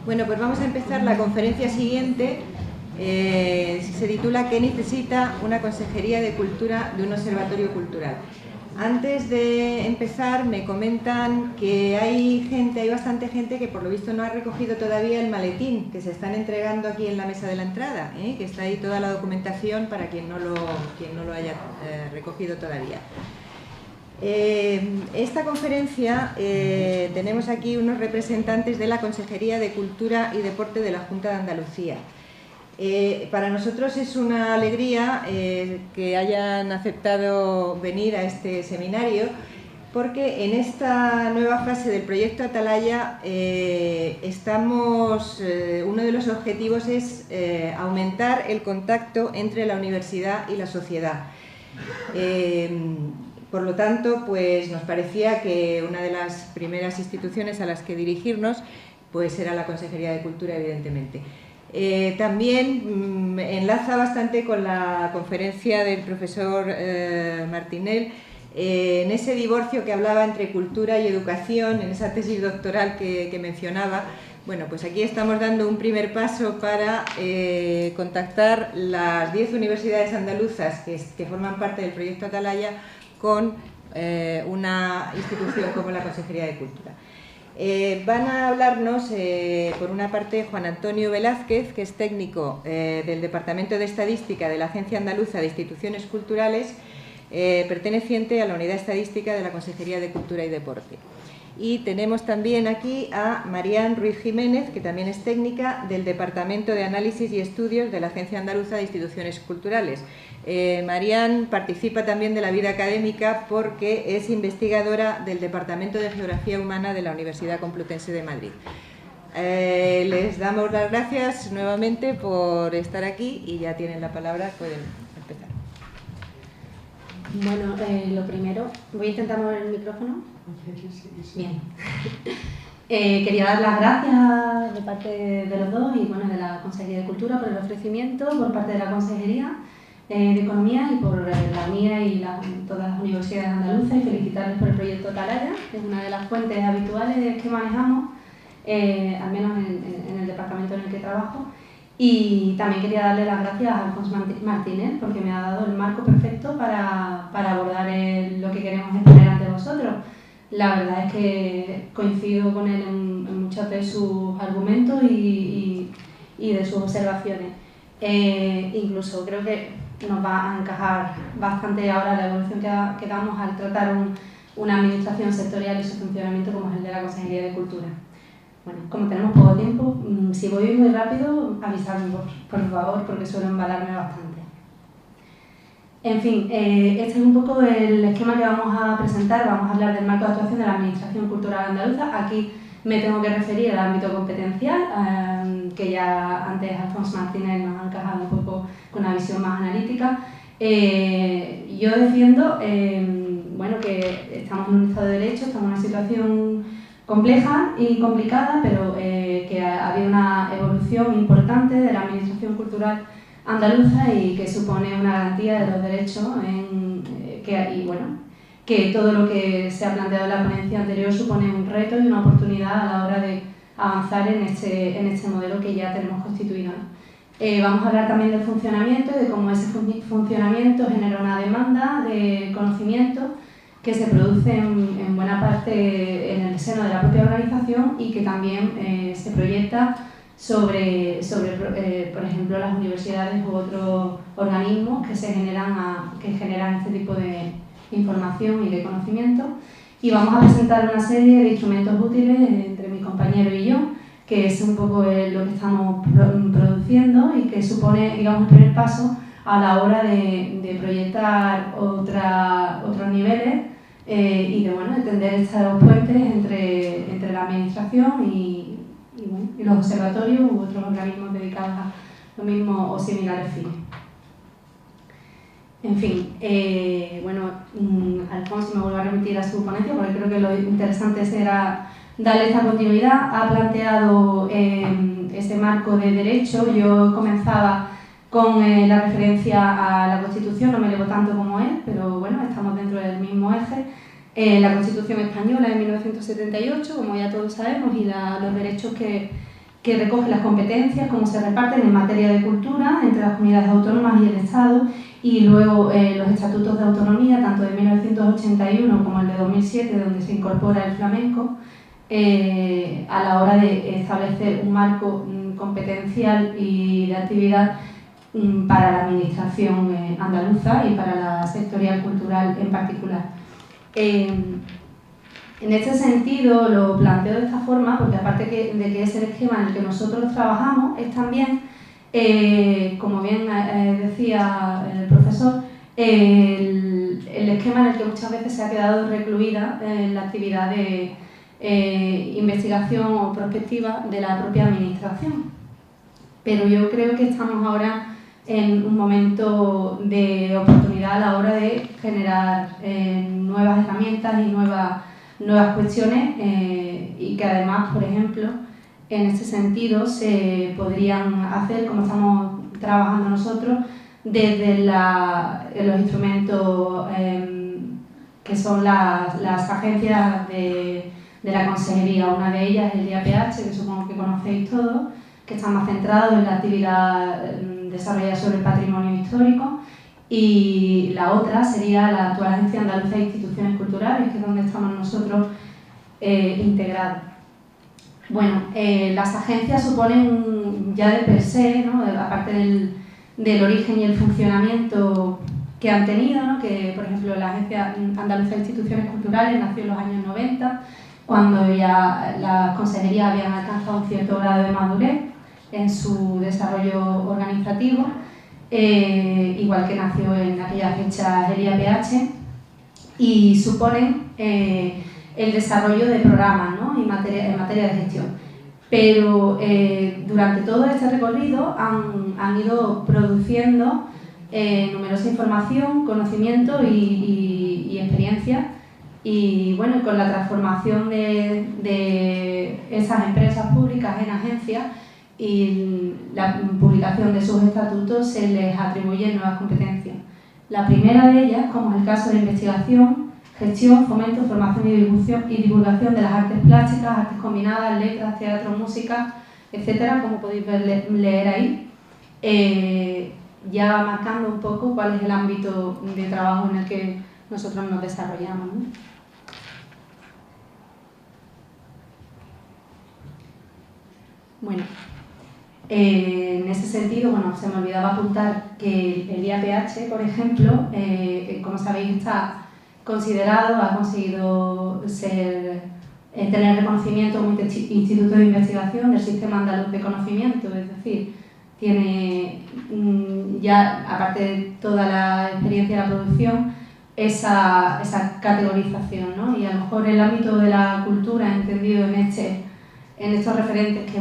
Bueno, pues vamos a empezar la conferencia siguiente. Se titula ¿Qué necesita una Consejería de Cultura de un observatorio cultural? Antes de empezar me comentan que hay bastante gente que por lo visto no ha recogido todavía el maletín que se están entregando aquí en la mesa de la entrada, que está ahí toda la documentación para quien no lo haya recogido todavía. Esta conferencia tenemos aquí unos representantes de la Consejería de Cultura y Deporte de la Junta de Andalucía. Para nosotros es una alegría que hayan aceptado venir a este seminario, porque en esta nueva fase del proyecto Atalaya uno de los objetivos es aumentar el contacto entre la universidad y la sociedad. Por lo tanto, pues nos parecía que una de las primeras instituciones a las que dirigirnos pues era la Consejería de Cultura, evidentemente. También enlaza bastante con la conferencia del profesor Martinel, en ese divorcio que hablaba entre cultura y educación, en esa tesis doctoral que mencionaba. Bueno, pues aquí estamos dando un primer paso para contactar las 10 universidades andaluzas que forman parte del proyecto Atalaya con una institución como la Consejería de Cultura. Van a hablarnos, por una parte, Juan Antonio Velázquez, que es técnico del Departamento de Estadística de la Agencia Andaluza de Instituciones Culturales, perteneciente a la Unidad Estadística de la Consejería de Cultura y Deporte. Y tenemos también aquí a Marián Ruiz Jiménez, que también es técnica del Departamento de Análisis y Estudios de la Agencia Andaluza de Instituciones Culturales. Marián participa también de la vida académica porque es investigadora del Departamento de Geografía Humana de la Universidad Complutense de Madrid. Les damos las gracias nuevamente por estar aquí y ya tienen la palabra, pueden empezar. Bueno, lo primero, voy a intentar mover el micrófono. Bien. Quería dar las gracias de parte de los dos y bueno, de la Consejería de Cultura por el ofrecimiento, por parte de la Consejería de Economía y por la mía y todas las universidades andaluzas, y felicitarles por el proyecto Atalaya, que es una de las fuentes habituales que manejamos, al menos en el departamento en el que trabajo. Y también quería darle las gracias a Alfonso Martínez porque me ha dado el marco perfecto para abordar lo que queremos exponer ante vosotros. La verdad es que coincido con él en muchos de sus argumentos y de sus observaciones. Incluso creo que nos va a encajar bastante ahora la evolución que damos al tratar una administración sectorial y su funcionamiento como es el de la Consejería de Cultura. Bueno, como tenemos poco tiempo, si voy muy rápido, avisadme por favor, porque suelo embalarme bastante. En fin, este es un poco el esquema que vamos a presentar. Vamos a hablar del marco de actuación de la Administración Cultural Andaluza. Aquí me tengo que referir al ámbito competencial, que ya antes Alfonso Martínez nos ha encajado un poco con una visión más analítica. Yo defiendo bueno, que estamos en un Estado de Derecho, estamos en una situación compleja y complicada, pero que ha habido una evolución importante de la Administración Cultural andaluza y que supone una garantía de los derechos que todo lo que se ha planteado en la ponencia anterior supone un reto y una oportunidad a la hora de avanzar en este modelo que ya tenemos constituido. Vamos a hablar también del funcionamiento y de cómo ese funcionamiento genera una demanda de conocimiento que se produce en buena parte en el seno de la propia organización y que también se proyecta sobre por ejemplo, las universidades u otros organismos que generan este tipo de información y de conocimiento. Y vamos a presentar una serie de instrumentos útiles entre mi compañero y yo, que es un poco lo que estamos produciendo y que supone, digamos, el primer paso a la hora de proyectar otros niveles y de tender estos puentes entre la administración y los observatorios u otros organismos dedicados a lo mismo o similares fines. En fin, Alfonso, me vuelvo a remitir a su ponencia porque creo que lo interesante será darle esta continuidad. Ha planteado ese marco de derecho. Yo comenzaba con la referencia a la Constitución, no me elevo tanto como él, pero bueno, estamos dentro del mismo eje. La Constitución española de 1978, como ya todos sabemos, y los derechos que que recoge las competencias, cómo se reparten en materia de cultura entre las comunidades autónomas y el Estado, y luego los estatutos de autonomía, tanto de 1981 como el de 2007, donde se incorpora el flamenco, a la hora de establecer un marco competencial y de actividad para la administración andaluza y para la sectorial cultural en particular. En este sentido lo planteo de esta forma porque aparte de que es el esquema en el que nosotros trabajamos, es también, como bien decía el profesor, el esquema en el que muchas veces se ha quedado recluida la actividad de investigación o prospectiva de la propia administración. Pero yo creo que estamos ahora en un momento de oportunidad a la hora de generar nuevas herramientas y nuevas cuestiones y que además, por ejemplo, en este sentido se podrían hacer, como estamos trabajando nosotros, desde los instrumentos que son las agencias de la consejería. Una de ellas es el IAPH, que supongo que conocéis todos, que está más centrado en la actividad desarrollada sobre el patrimonio histórico, y la otra sería la actual Agencia Andaluza de Instituciones Culturales, que es donde estamos nosotros integrados. Bueno, las agencias suponen ya de per se, ¿no? Aparte del origen y el funcionamiento que han tenido, ¿no? Que por ejemplo la Agencia Andaluza de Instituciones Culturales nació en los años 90, cuando ya las consejerías habían alcanzado un cierto grado de madurez en su desarrollo organizativo, igual que nació en aquella fecha el IAPH, y suponen el desarrollo de programas, ¿no? en materia de gestión. Pero durante todo este recorrido han ido produciendo numerosa información, conocimiento y experiencia, y bueno, con la transformación de esas empresas públicas en agencias y la publicación de sus estatutos, se les atribuyen nuevas competencias. La primera de ellas, como es el caso de investigación, gestión, fomento, formación y divulgación de las artes plásticas, artes combinadas, letras, teatro, música, etcétera, como podéis leer ahí, ya marcando un poco cuál es el ámbito de trabajo en el que nosotros nos desarrollamos, ¿no? Bueno, en ese sentido, bueno, se me olvidaba apuntar que el IAPH, por ejemplo, como sabéis, está considerado, ha conseguido tener reconocimiento como instituto de investigación del Sistema Andaluz de Conocimiento, es decir, tiene ya, aparte de toda la experiencia de la producción, esa categorización, ¿no? Y a lo mejor el ámbito de la cultura, entendido en estos referentes que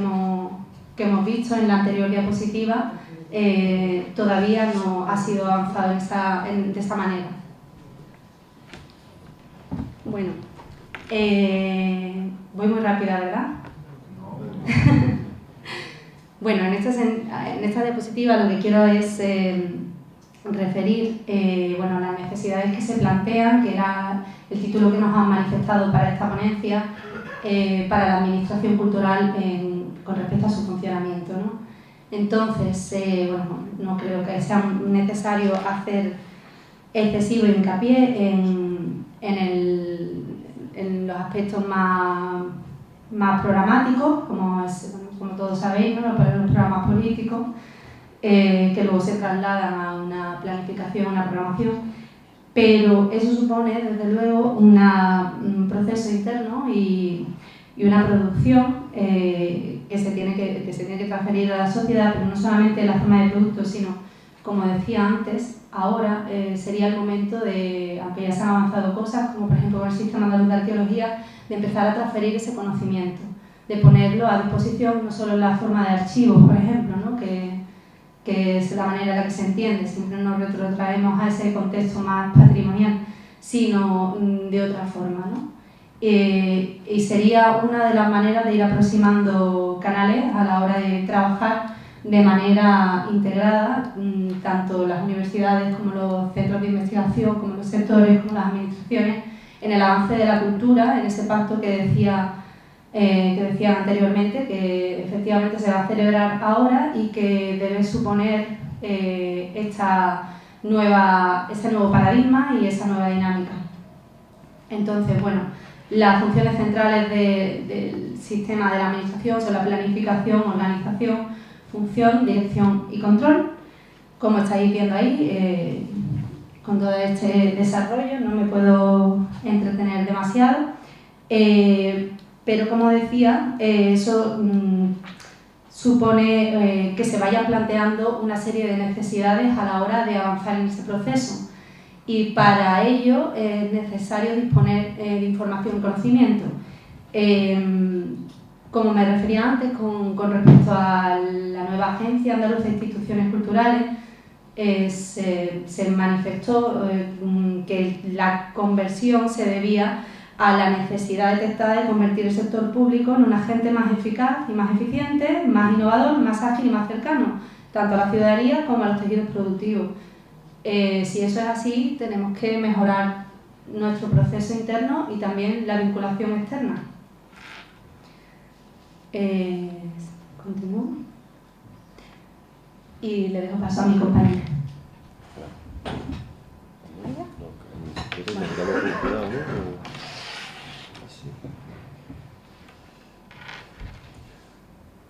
hemos visto en la anterior diapositiva, todavía no ha sido avanzado de esta manera. Bueno, voy muy rápida, ¿verdad? Bueno, en esta diapositiva lo que quiero es referir las necesidades que se plantean, que era el título que nos han manifestado para esta ponencia, para la administración cultural con respecto a su funcionamiento, ¿no? Entonces, no creo que sea necesario hacer excesivo hincapié en los aspectos más programáticos, como todos sabéis, ¿no? Los programas políticos, que luego se trasladan a una planificación, una programación, pero eso supone, desde luego, un proceso interno y una producción que se tiene que transferir a la sociedad, pero no solamente en la forma de producto, sino, como decía antes, ahora sería el momento de, aunque ya se han avanzado cosas, como por ejemplo con el Sistema Andaluz de Arqueología, de empezar a transferir ese conocimiento, de ponerlo a disposición no solo en la forma de archivos, por ejemplo, ¿no? que es la manera en la que se entiende, siempre nos retrotraemos a ese contexto más patrimonial, sino de otra forma, ¿no? Y sería una de las maneras de ir aproximando canales a la hora de trabajar de manera integrada, tanto las universidades como los centros de investigación, como los sectores, como las administraciones, en el avance de la cultura, en ese pacto que decía que decía anteriormente, que efectivamente se va a celebrar ahora y que debe suponer este nuevo paradigma y esa nueva dinámica. Entonces, bueno, las funciones centrales del sistema de la administración son la planificación, organización, función, dirección y control. Como estáis viendo ahí, con todo este desarrollo no me puedo entretener demasiado, pero como decía, eso supone que se vayan planteando una serie de necesidades a la hora de avanzar en ese proceso. Y para ello es necesario disponer de información y conocimiento. Como me refería antes con respecto a la nueva Agencia Andaluza de Instituciones Culturales, se manifestó que la conversión se debía a la necesidad detectada de convertir el sector público en un agente más eficaz y más eficiente, más innovador, más ágil y más cercano, tanto a la ciudadanía como a los tejidos productivos. Si eso es así, tenemos que mejorar nuestro proceso interno y también la vinculación externa. Continúo. Y le dejo paso a mi compañera.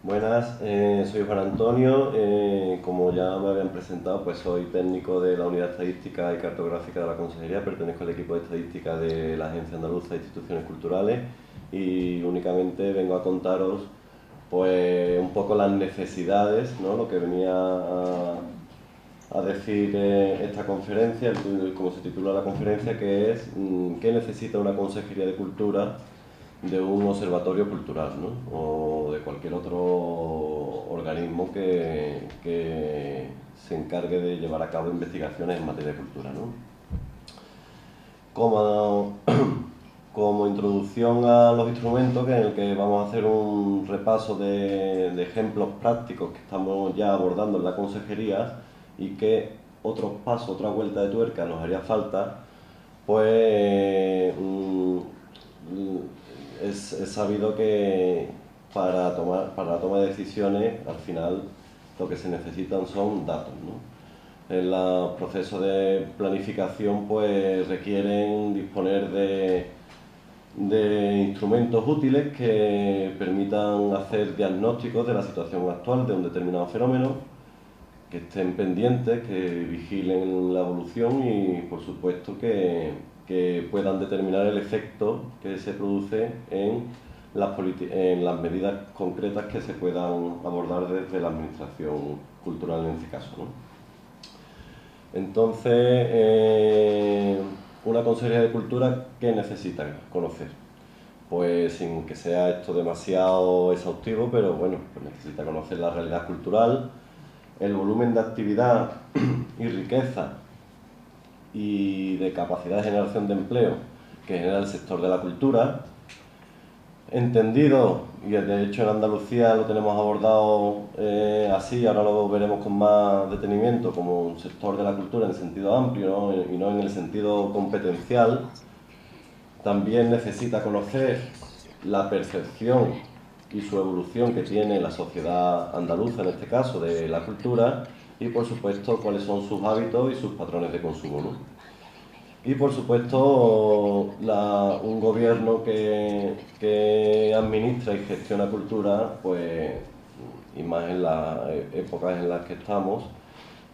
Buenas, soy Juan Antonio, como ya me habían presentado, pues soy técnico de la Unidad Estadística y Cartográfica de la Consejería, pertenezco al equipo de estadística de la Agencia Andaluza de Instituciones Culturales y únicamente vengo a contaros pues un poco las necesidades, ¿no? Lo que venía a decir esta conferencia, como se titula la conferencia, que es ¿qué necesita una Consejería de Cultura de un observatorio cultural, ¿no? O de cualquier otro organismo que se encargue de llevar a cabo investigaciones en materia de cultura, ¿no? Como introducción a los instrumentos, en el que vamos a hacer un repaso de ejemplos prácticos que estamos ya abordando en la consejería y que otros pasos, otra vuelta de tuerca nos haría falta, pues es sabido que para la toma de decisiones, al final, lo que se necesitan son datos, ¿no? En los procesos de planificación, pues requieren disponer de instrumentos útiles que permitan hacer diagnósticos de la situación actual de un determinado fenómeno, que estén pendientes, que vigilen la evolución y, por supuesto, que puedan determinar el efecto que se produce en las medidas concretas que se puedan abordar desde la administración cultural en este caso, ¿no? Entonces, una Consejería de Cultura, ¿qué necesita conocer? Pues sin que sea esto demasiado exhaustivo, pero bueno, pues necesita conocer la realidad cultural, el volumen de actividad y riqueza y de capacidad de generación de empleo que genera el sector de la cultura, entendido, y de hecho en Andalucía lo tenemos abordado así, ahora lo veremos con más detenimiento, como un sector de la cultura en sentido amplio, ¿no? Y no en el sentido competencial. También necesita conocer la percepción y su evolución que tiene la sociedad andaluza, en este caso, de la cultura, y por supuesto cuáles son sus hábitos y sus patrones de consumo, ¿no? Y por supuesto un gobierno que administra y gestiona cultura, pues, y más en las épocas en las que estamos,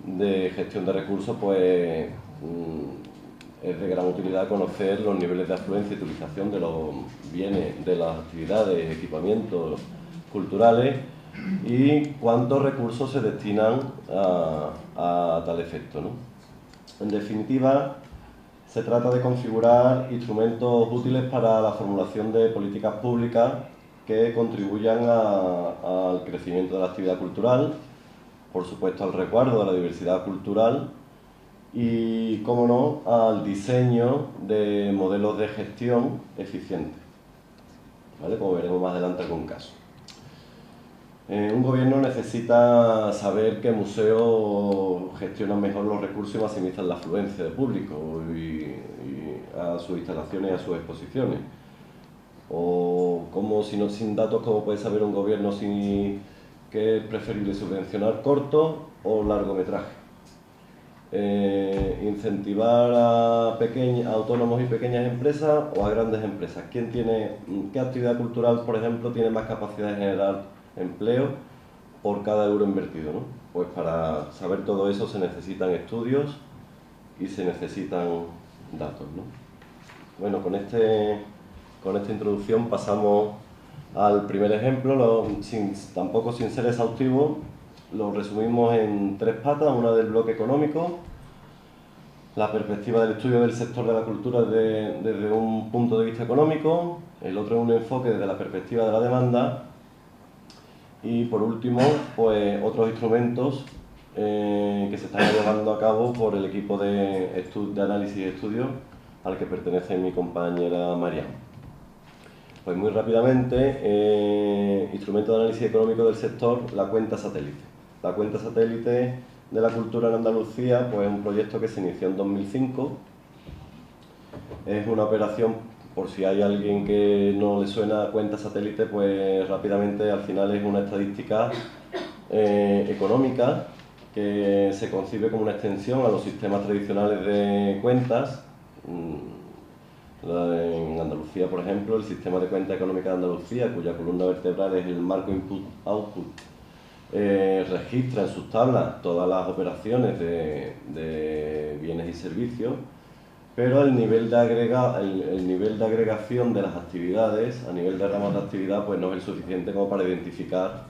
de gestión de recursos, pues es de gran utilidad conocer los niveles de afluencia y utilización de los bienes, de las actividades, equipamientos culturales y cuántos recursos se destinan a tal efecto, ¿no? En definitiva, se trata de configurar instrumentos útiles para la formulación de políticas públicas que contribuyan al crecimiento de la actividad cultural, por supuesto al resguardo de la diversidad cultural y, como no, al diseño de modelos de gestión eficientes, ¿vale? Como veremos más adelante algún caso. Un gobierno necesita saber qué museos gestionan mejor los recursos y maximizan la afluencia de público y a sus instalaciones y a sus exposiciones. O cómo, si no, sin datos, ¿cómo puede saber un gobierno si que es preferible subvencionar corto o largometraje? Incentivar a autónomos y pequeñas empresas o a grandes empresas. ¿Qué actividad cultural, por ejemplo, tiene más capacidad de generar empleo por cada euro invertido, ¿no? Pues para saber todo eso se necesitan estudios y se necesitan datos, ¿no? Bueno, con esta introducción pasamos al primer ejemplo, tampoco sin ser exhaustivo. Lo resumimos en 3 patas: una del bloque económico, la perspectiva del estudio del sector de la cultura desde un punto de vista económico, el otro es un enfoque desde la perspectiva de la demanda, y por último, pues otros instrumentos que se están llevando a cabo por el equipo de análisis y estudio al que pertenece mi compañera María. Pues muy rápidamente, instrumento de análisis económico del sector, la cuenta satélite. La cuenta satélite de la cultura en Andalucía, pues es un proyecto que se inició en 2005. Es una operación, por si hay alguien que no le suena cuenta satélite, pues rápidamente al final es una estadística económica que se concibe como una extensión a los sistemas tradicionales de cuentas. En Andalucía, por ejemplo, el sistema de cuenta económica de Andalucía, cuya columna vertebral es el marco input-output, registra en sus tablas todas las operaciones de bienes y servicios, pero el nivel de agregación de las actividades, a nivel de ramas de actividad, pues no es el suficiente como para identificar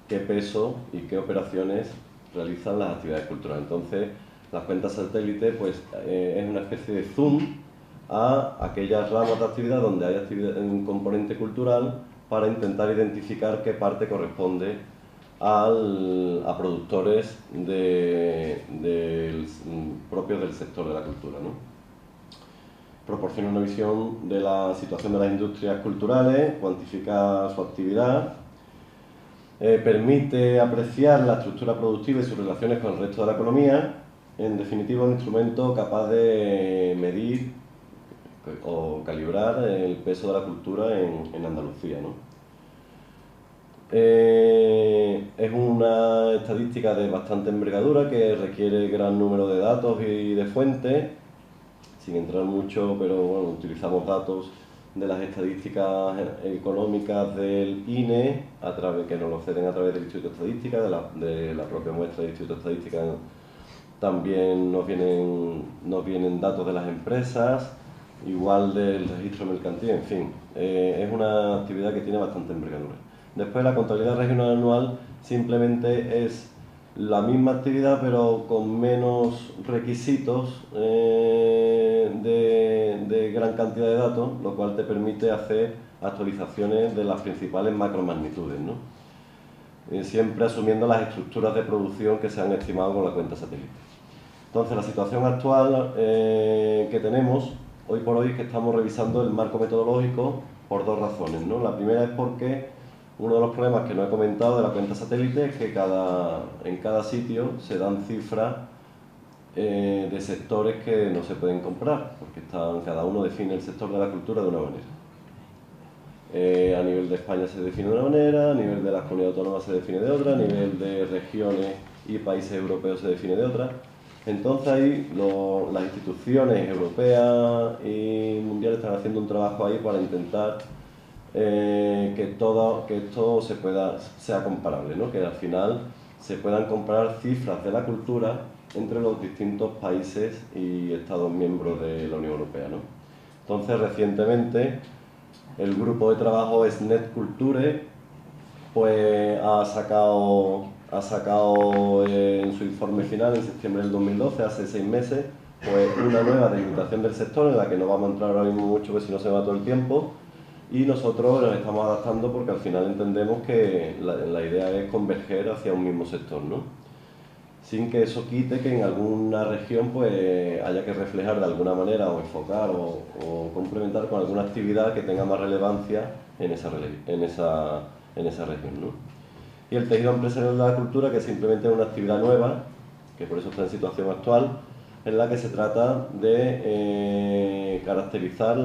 qué peso y qué operaciones realizan las actividades culturales. Entonces, las cuentas satélite pues, es una especie de zoom a aquellas ramas de actividad donde hay un componente cultural para intentar identificar qué parte corresponde a productores propios del sector de la cultura, ¿no? Proporciona una visión de la situación de las industrias culturales, cuantifica su actividad, permite apreciar la estructura productiva y sus relaciones con el resto de la economía. En definitiva, un instrumento capaz de medir o calibrar el peso de la cultura en Andalucía, ¿no? Es una estadística de bastante envergadura que requiere gran número de datos y de fuentes, sin entrar mucho, pero bueno, utilizamos datos de las estadísticas económicas del INE, que nos lo ceden a través del Instituto de Estadística, de la propia muestra del Instituto de Estadística. También nos vienen datos de las empresas, igual del registro mercantil, en fin, es una actividad que tiene bastante envergadura. Después, la contabilidad regional anual simplemente es la misma actividad, pero con menos requisitos de gran cantidad de datos, lo cual te permite hacer actualizaciones de las principales macromagnitudes, ¿no? Siempre asumiendo las estructuras de producción que se han estimado con la cuenta satélite. Entonces, la situación actual que tenemos hoy por hoy es que estamos revisando el marco metodológico por 2 razones, ¿no? La primera es porque uno de los problemas que no he comentado de la cuenta satélite es que en cada sitio se dan cifras de sectores que no se pueden comprar, porque cada uno define el sector de la cultura de una manera. A nivel de España se define de una manera, a nivel de las comunidades autónomas se define de otra, a nivel de regiones y países europeos se define de otra. Entonces ahí las instituciones europeas y mundiales están haciendo un trabajo ahí para intentar que esto sea comparable, ¿no? Que al final se puedan comparar cifras de la cultura entre los distintos países y Estados miembros de la Unión Europea, ¿no? Entonces, recientemente, el grupo de trabajo SNET Culture pues, ha sacado en su informe final, en septiembre del 2012, hace 6 meses, pues una nueva delimitación del sector, en la que no vamos a entrar ahora mismo mucho, porque si no se va todo el tiempo, y nosotros nos estamos adaptando porque al final entendemos que la idea es converger hacia un mismo sector, ¿no? Sin que eso quite que en alguna región pues haya que reflejar de alguna manera o enfocar o complementar con alguna actividad que tenga más relevancia en esa región, ¿no? Y el tejido empresarial de la cultura, que simplemente es una actividad nueva, que por eso está en situación actual, en la que se trata de caracterizar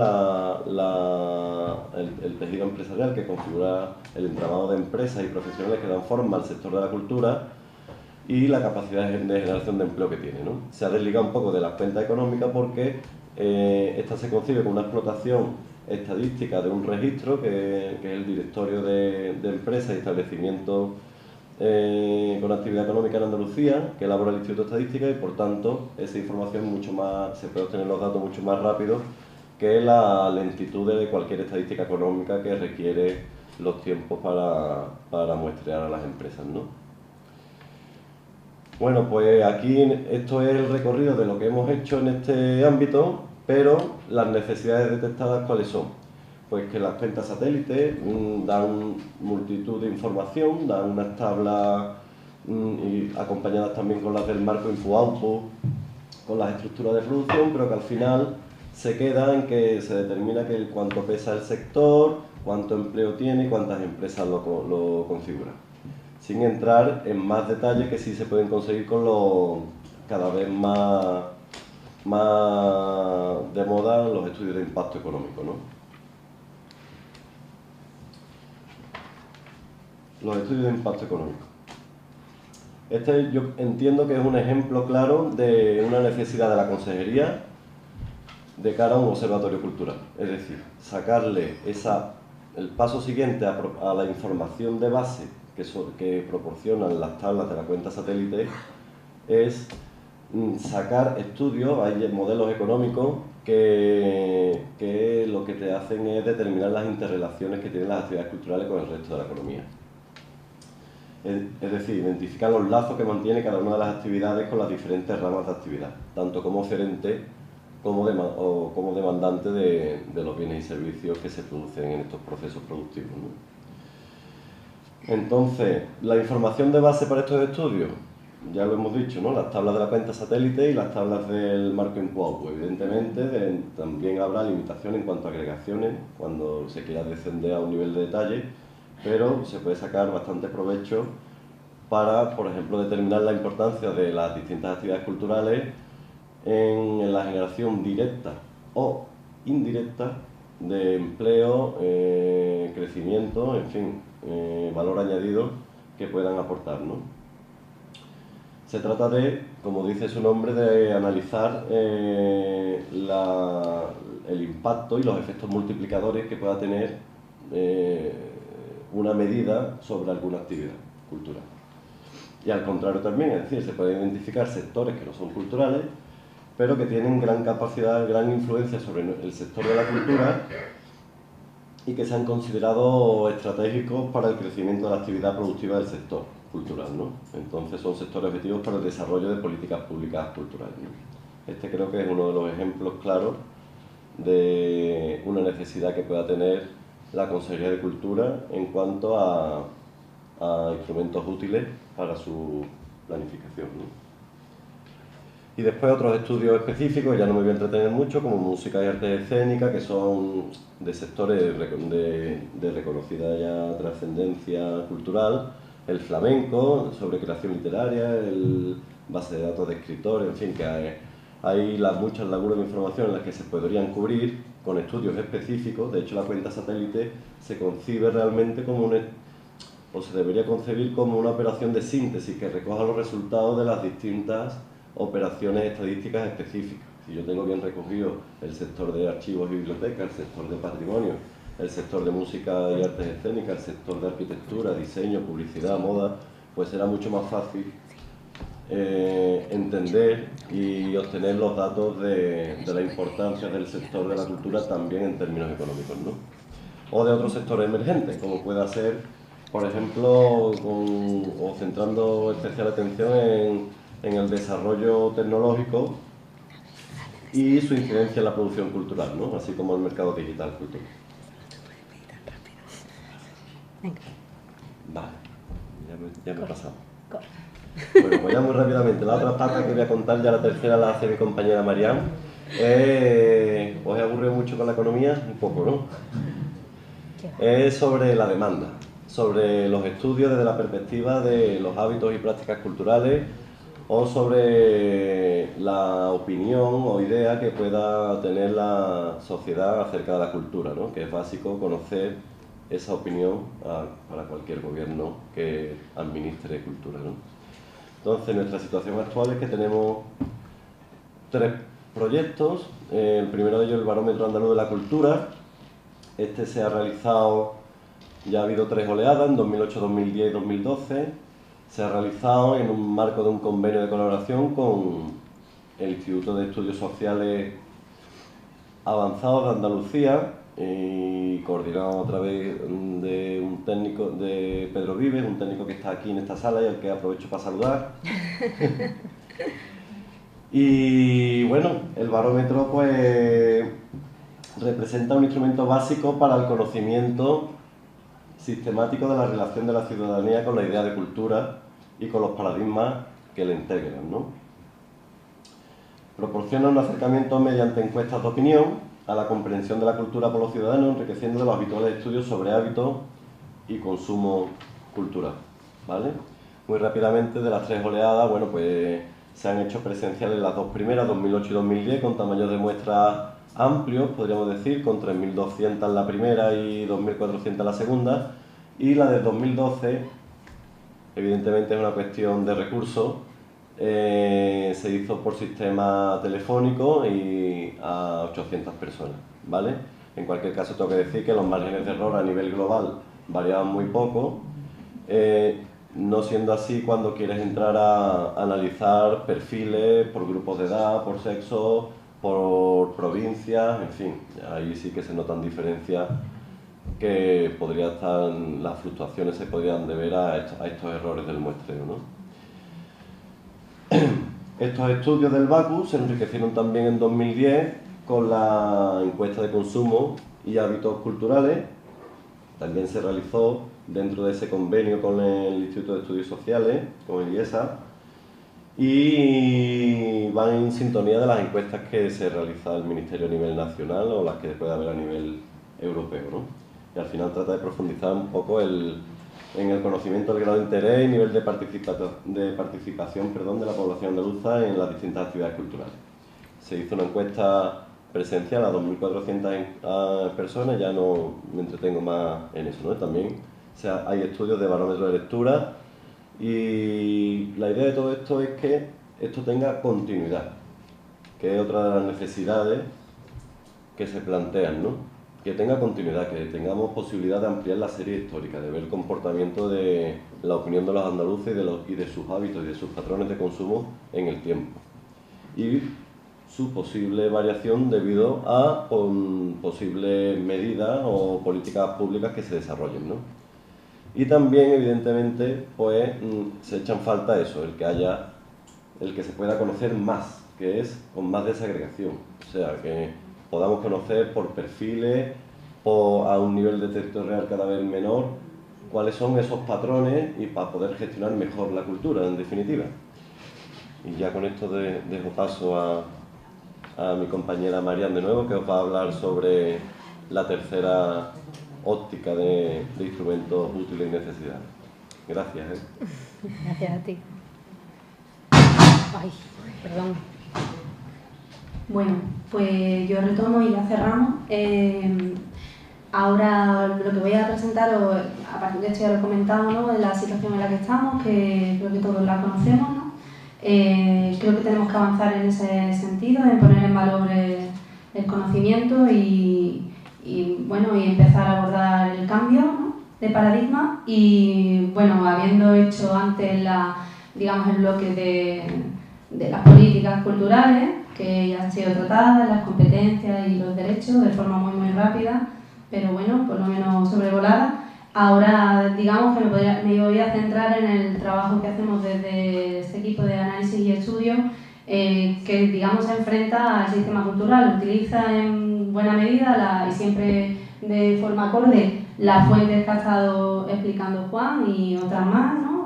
el tejido empresarial que configura el entramado de empresas y profesionales que dan forma al sector de la cultura y la capacidad de generación de empleo que tiene, ¿no? Se ha desligado un poco de las cuentas económicas porque esta se concibe como una explotación estadística de un registro que es el directorio de empresas y establecimientos con actividad económica en Andalucía, que elabora el Instituto de Estadística, y por tanto esa información se puede obtener los datos mucho más rápido que la lentitud de cualquier estadística económica que requiere los tiempos para muestrear a las empresas, ¿no? Bueno, pues aquí esto es el recorrido de lo que hemos hecho en este ámbito, pero las necesidades detectadas, ¿cuáles son? Pues que las cuentas satélites dan multitud de información, dan unas tablas y acompañadas también con las del marco input-output, con las estructuras de producción, pero que al final se queda en que se determina cuánto pesa el sector, cuánto empleo tiene y cuántas empresas lo configuran. Sin entrar en más detalles que sí se pueden conseguir con los cada vez más de moda los estudios de impacto económico, ¿no? Los estudios de impacto económico. Este yo entiendo que es un ejemplo claro de una necesidad de la consejería de cara a un observatorio cultural. Es decir, sacarle el paso siguiente a la información de base que proporcionan las tablas de la cuenta satélite es sacar estudios, hay modelos económicos que lo que te hacen es determinar las interrelaciones que tienen las actividades culturales con el resto de la economía. Es decir, identificar los lazos que mantiene cada una de las actividades con las diferentes ramas de actividad, tanto como oferente como demandante de los bienes y servicios que se producen en estos procesos productivos, ¿no? Entonces, la información de base para estos estudios, ya lo hemos dicho, ¿no? Las tablas de la cuenta satélite y las tablas del marco input-output. Evidentemente, también habrá limitación en cuanto a agregaciones, cuando se quiera descender a un nivel de detalle, pero se puede sacar bastante provecho para, por ejemplo, determinar la importancia de las distintas actividades culturales en la generación directa o indirecta de empleo, crecimiento, en fin, valor añadido que puedan aportar, ¿no? Se trata de, como dice su nombre, de analizar el impacto y los efectos multiplicadores que pueda tener una medida sobre alguna actividad cultural. Y al contrario también, es decir, se pueden identificar sectores que no son culturales, pero que tienen gran capacidad, gran influencia sobre el sector de la cultura y que se han considerado estratégicos para el crecimiento de la actividad productiva del sector cultural, ¿no? Entonces son sectores objetivos para el desarrollo de políticas públicas culturales, ¿no? Este creo que es uno de los ejemplos claros de una necesidad que pueda tener la Consejería de Cultura en cuanto a instrumentos útiles para su planificación, ¿no? Y después otros estudios específicos, ya no me voy a entretener mucho, como música y artes escénicas, que son de sectores de reconocida ya trascendencia cultural, el flamenco, sobre creación literaria, el base de datos de escritores, en fin, que hay muchas lagunas de información en las que se podrían cubrir con estudios específicos. De hecho, la cuenta satélite se concibe realmente como o se debería concebir como una operación de síntesis que recoja los resultados de las distintas operaciones estadísticas específicas. Si yo tengo bien recogido el sector de archivos y bibliotecas, el sector de patrimonio, el sector de música y artes escénicas, el sector de arquitectura, diseño, publicidad, moda, pues será mucho más fácil entender y obtener los datos de la importancia del sector de la cultura también en términos económicos, ¿no? O de otros sectores emergentes, como pueda ser, por ejemplo, o centrando especial atención en el desarrollo tecnológico y su incidencia en la producción cultural, ¿no? Así como el mercado digital cultural. Vale, ya me he pasado. Bueno, pues ya muy rápidamente, la otra pata que voy a contar, ya la tercera la hace mi compañera Mariam. ¿Os he aburrido mucho con la economía? Un poco, ¿no? Es sobre la demanda, sobre los estudios desde la perspectiva de los hábitos y prácticas culturales o sobre la opinión o idea que pueda tener la sociedad acerca de la cultura, ¿no? Que es básico conocer esa opinión para cualquier gobierno que administre cultura, ¿no? Entonces, nuestra situación actual es que tenemos 3 proyectos. El primero de ellos, el Barómetro Andaluz de la Cultura. Este se ha realizado, ya ha habido 3 oleadas, en 2008, 2010 y 2012. Se ha realizado en un marco de un convenio de colaboración con el Instituto de Estudios Sociales Avanzados de Andalucía y coordinado a través de un técnico de Pedro Vives, un técnico que está aquí en esta sala y al que aprovecho para saludar. Y bueno, el barómetro pues representa un instrumento básico para el conocimiento sistemático de la relación de la ciudadanía con la idea de cultura y con los paradigmas que le integran, ¿no? Proporciona un acercamiento mediante encuestas de opinión a la comprensión de la cultura por los ciudadanos, enriqueciendo de los habituales estudios sobre hábitos y consumo cultural, ¿vale? Muy rápidamente, de las 3 oleadas, bueno, pues se han hecho presenciales las 2 primeras, 2008 y 2010, con tamaños de muestra amplios, podríamos decir, con 3.200 la primera y 2.400 la segunda, y la de 2012, evidentemente es una cuestión de recursos, se hizo por sistema telefónico y a 800 personas, ¿vale? En cualquier caso tengo que decir que los márgenes de error a nivel global variaban muy poco, no siendo así cuando quieres entrar a analizar perfiles por grupos de edad, por sexo, por provincias, en fin, ahí sí que se notan diferencias que podría estar, las fluctuaciones se podrían deber a estos errores del muestreo, ¿no? Estos estudios del BACU se enriquecieron también en 2010 con la encuesta de consumo y hábitos culturales. También se realizó dentro de ese convenio con el Instituto de Estudios Sociales, con el IESA, y van en sintonía de las encuestas que se realiza el Ministerio a nivel nacional o las que puede haber a nivel europeo, ¿no? Y al final trata de profundizar un poco en el conocimiento del grado de interés y nivel de participación de la población andaluza en las distintas actividades culturales. Se hizo una encuesta presencial a 2.400 personas, ya no me entretengo más en eso, ¿no? También hay estudios de barómetro de lectura y la idea de todo esto es que esto tenga continuidad, que es otra de las necesidades que se plantean, ¿no? Que tenga continuidad, que tengamos posibilidad de ampliar la serie histórica, de ver el comportamiento de la opinión de los andaluces y de sus hábitos y de sus patrones de consumo en el tiempo. Y su posible variación debido a posibles medidas o políticas públicas que se desarrollen, ¿no? Y también, evidentemente, pues se echa en falta eso, el que se pueda conocer más, que es con más desagregación, o sea, que podamos conocer por perfiles, a un nivel de territorial cada vez menor, cuáles son esos patrones y para poder gestionar mejor la cultura, en definitiva. Y ya con esto dejo paso a mi compañera Marian de nuevo, que os va a hablar sobre la tercera óptica de instrumentos útiles y necesidades. Gracias. Gracias a ti. Ay, perdón. Bueno, pues yo retomo y ya cerramos. Ahora lo que voy a presentar, a partir de esto ya lo he comentado, ¿no?, de la situación en la que estamos, que creo que todos la conocemos, ¿no? Creo que tenemos que avanzar en ese sentido, en poner en valor el conocimiento y empezar a abordar el cambio, ¿no?, de paradigma. Y bueno, habiendo hecho antes el bloque de las políticas culturales, que ya han sido tratadas, las competencias y los derechos de forma muy rápida, pero bueno, por lo menos sobrevolada. Ahora, digamos que me voy a centrar en el trabajo que hacemos desde este equipo de análisis y estudio, que digamos se enfrenta al sistema cultural, utiliza en buena medida y siempre de forma acorde las fuentes que ha estado explicando Juan y otras más, ¿no?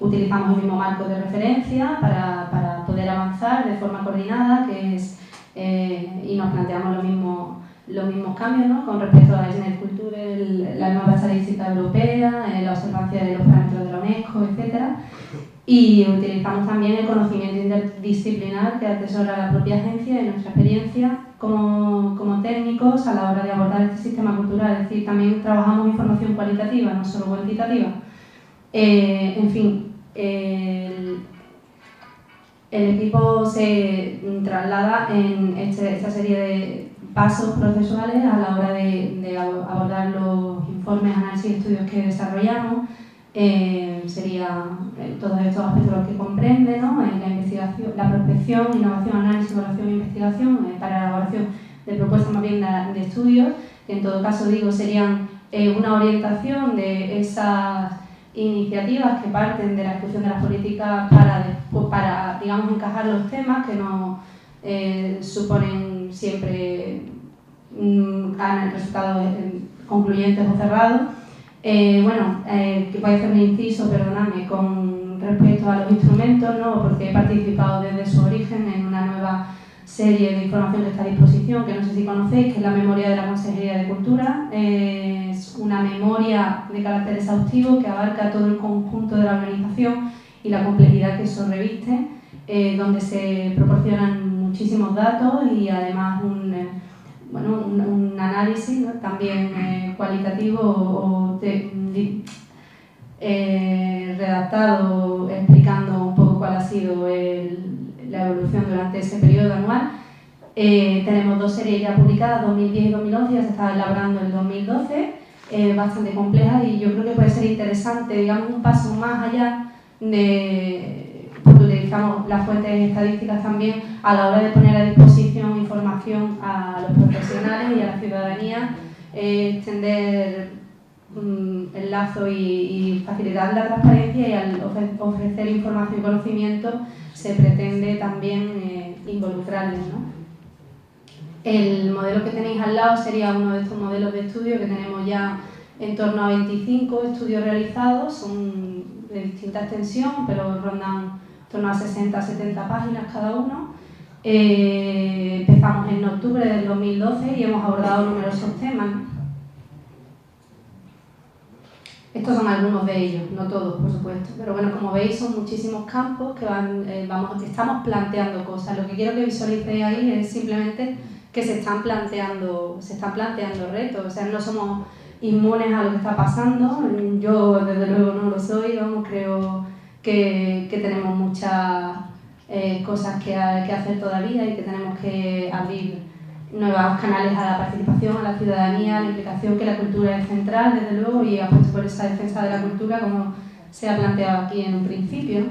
Utilizamos el mismo marco de referencia para poder avanzar de forma coordinada, y nos planteamos los mismos cambios, ¿no?, con respecto a la Culture, la nueva estadística europea, la observancia de los parámetros de la UNESCO, etc. Y utilizamos también el conocimiento interdisciplinar que atesora la propia agencia y nuestra experiencia como técnicos a la hora de abordar este sistema cultural. Es decir, también trabajamos información cualitativa, no solo cuantitativa. En fin, el equipo se traslada en esta serie de pasos procesuales a la hora de abordar los informes, análisis y estudios que desarrollamos. Serían todos estos aspectos los que comprende, ¿no? La investigación, la prospección, innovación, análisis, evaluación e investigación para la elaboración de propuestas más bien de estudios, que en todo caso digo serían una orientación de esas iniciativas que parten de la ejecución de las políticas para digamos, encajar los temas que no suponen siempre resultados concluyentes o cerrados. Que voy a hacer un inciso, perdóname, con respecto a los instrumentos, ¿no? Porque he participado desde su origen en una nueva serie de información que está a disposición, que no sé si conocéis, que es la memoria de la Consejería de Cultura. Es una memoria de carácter exhaustivo que abarca todo el conjunto de la organización y la complejidad que eso reviste, donde se proporcionan muchísimos datos y además un análisis, ¿no? También cualitativo o redactado explicando un poco cuál ha sido la evolución durante ese periodo anual. Tenemos dos series ya publicadas, 2010 y 2011, ya se está elaborando el 2012, bastante complejas y yo creo que puede ser interesante, digamos, un paso más allá porque utilizamos las fuentes estadísticas también a la hora de poner a disposición información a los profesionales y a la ciudadanía, extender el lazo y facilitar la transparencia, y al ofrecer información y conocimiento se pretende también involucrarles, ¿no? El modelo que tenéis al lado sería uno de estos modelos de estudio que tenemos ya en torno a 25 estudios realizados, son de distinta extensión, pero rondan en torno a 60-70 páginas cada uno. Empezamos en octubre del 2012 y hemos abordado numerosos temas. Estos son algunos de ellos, no todos, por supuesto, pero bueno, como veis son muchísimos campos que estamos planteando cosas. Lo que quiero que visualicéis ahí es simplemente que se están planteando retos, o sea, no somos inmunes a lo que está pasando. Yo desde luego no lo soy, creo que tenemos muchas cosas que hacer todavía y que tenemos que abrir nuevos canales a la participación, a la ciudadanía, a la implicación, que la cultura es central, desde luego, y apuesto por esa defensa de la cultura, como se ha planteado aquí en un principio.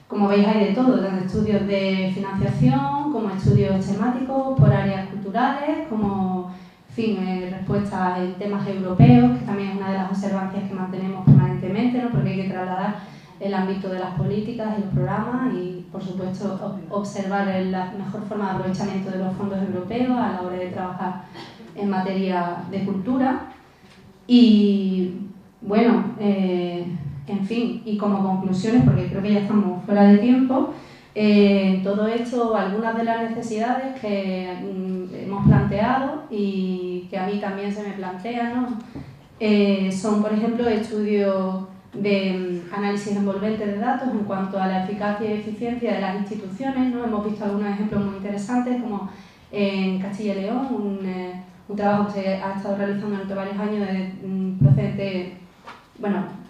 Como veis, hay de todo, tanto estudios de financiación, como estudios temáticos por áreas culturales, como respuestas en temas europeos, que también es una de las observancias que mantenemos permanentemente, ¿no? Porque hay que trasladar el ámbito de las políticas y los programas y, por supuesto, observar la mejor forma de aprovechamiento de los fondos europeos a la hora de trabajar en materia de cultura. Y, bueno, en fin, y como conclusiones, porque creo que ya estamos fuera de tiempo, todo esto, algunas de las necesidades que hemos planteado y que a mí también se me plantean, ¿no? Son, por ejemplo, estudios de análisis envolvente de datos en cuanto a la eficacia y eficiencia de las instituciones, ¿no? Hemos visto algunos ejemplos muy interesantes, como en Castilla y León, un trabajo que se ha estado realizando durante varios años procedente,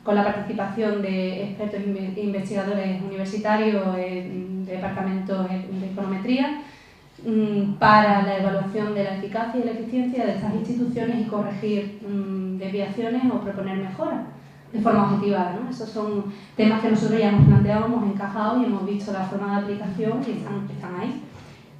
con la participación de expertos e investigadores universitarios de departamentos de econometría, para la evaluación de la eficacia y la eficiencia de estas instituciones y corregir desviaciones o proponer mejoras de forma objetiva, ¿no? Esos son temas que nosotros ya hemos planteado, hemos encajado y hemos visto la forma de aplicación y están ahí.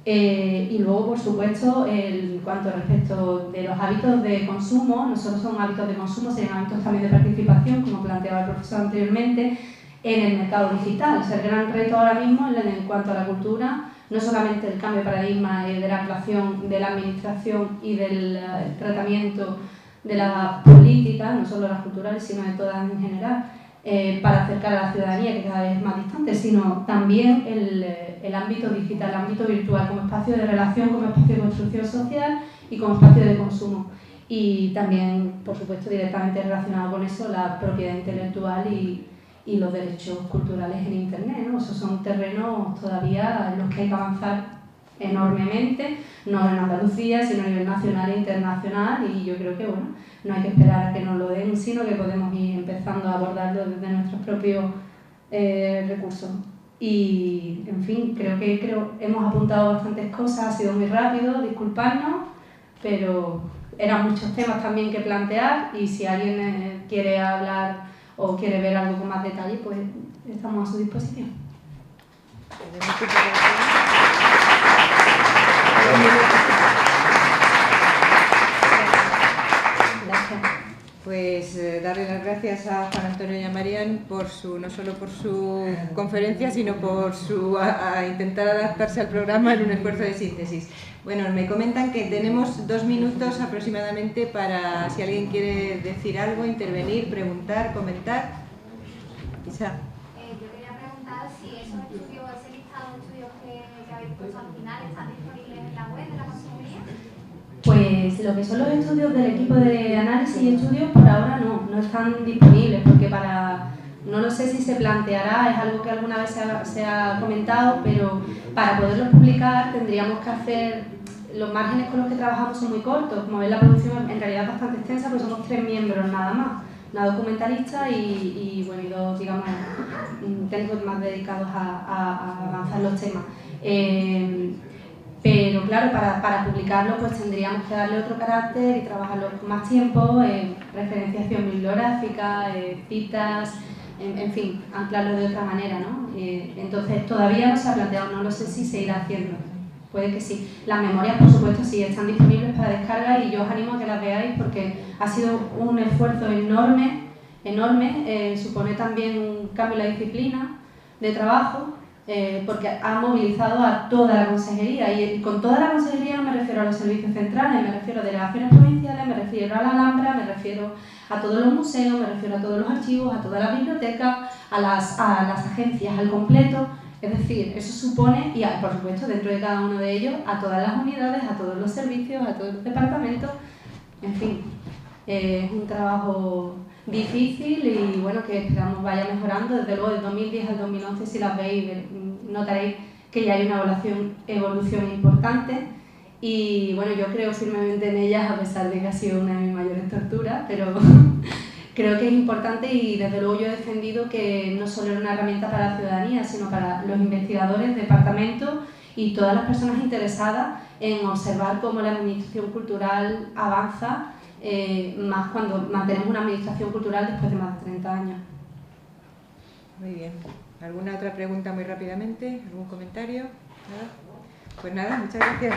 Y luego, por supuesto, en cuanto respecto de los hábitos de consumo, no solo son hábitos de consumo, sino hábitos también de participación, como planteaba el profesor anteriormente, en el mercado digital. O sea, el gran reto ahora mismo en cuanto a la cultura, no solamente el cambio de paradigma de la actuación de la administración y del tratamiento de las políticas, no solo las culturales, sino de todas en general, para acercar a la ciudadanía, que cada vez es más distante, sino también el ámbito digital, el ámbito virtual, como espacio de relación, como espacio de construcción social y como espacio de consumo. Y también, por supuesto, directamente relacionado con eso, la propiedad intelectual y y los derechos culturales en Internet, ¿no? Esos son terrenos todavía en los que hay que avanzar enormemente, no en Andalucía, sino a nivel nacional e internacional, y yo creo que bueno, no hay que esperar a que nos lo den, sino que podemos ir empezando a abordarlo desde nuestros propios recursos. Y, en fin, creo que hemos apuntado bastantes cosas, ha sido muy rápido, disculpadnos, pero eran muchos temas también que plantear, y si alguien quiere hablar o quiere ver algo con más detalle, pues estamos a su disposición. Pues darle las gracias a Juan Antonio y a Marian por no solo por su conferencia, sino por a intentar adaptarse al programa en un esfuerzo de síntesis. Bueno, me comentan que tenemos 2 minutos aproximadamente para si alguien quiere decir algo, intervenir, preguntar, comentar. Isa. Yo quería preguntar si esos estudios, ese listado de estudios que habéis puesto al final, ¿están disponibles en la web de la Consejería? Pues lo que son los estudios del equipo de análisis y estudios por ahora no están disponibles, porque no lo sé si se planteará, es algo que alguna vez se ha comentado, pero para poderlos publicar tendríamos que hacer, los márgenes con los que trabajamos son muy cortos, como ven la producción en realidad es bastante extensa, pues somos 3 miembros nada más, una documentalista y 2, digamos, técnicos más dedicados a avanzar los temas. Pero claro, para publicarlo pues tendríamos que darle otro carácter y trabajarlo con más tiempo, referenciación bibliográfica, citas, en fin, anclarlo de otra manera, ¿no? Entonces todavía no se ha planteado, no lo sé si se irá haciendo, puede que sí. Las memorias, por supuesto, sí están disponibles para descarga y yo os animo a que las veáis porque ha sido un esfuerzo enorme, supone también un cambio en la disciplina de trabajo, porque ha movilizado a toda la consejería, y con toda la consejería no me refiero a los servicios centrales, me refiero a delegaciones provinciales, me refiero a la Alhambra, me refiero a todos los museos, me refiero a todos los archivos, a todas las bibliotecas, a las agencias al completo. Es decir, eso supone, y por supuesto dentro de cada uno de ellos, a todas las unidades, a todos los servicios, a todos los departamentos, en fin, es un trabajo difícil y bueno, que esperamos vaya mejorando. Desde luego del 2010 al 2011, si las veis, notaréis que ya hay una evolución importante y bueno, yo creo firmemente en ellas, a pesar de que ha sido una de mis mayores torturas, pero creo que es importante y desde luego yo he defendido que no solo era una herramienta para la ciudadanía, sino para los investigadores, departamentos y todas las personas interesadas en observar cómo la administración cultural avanza, más cuando mantenemos una administración cultural después de más de 30 años. Muy bien. ¿Alguna otra pregunta muy rápidamente? ¿Algún comentario? ¿Nada? Pues nada, muchas gracias.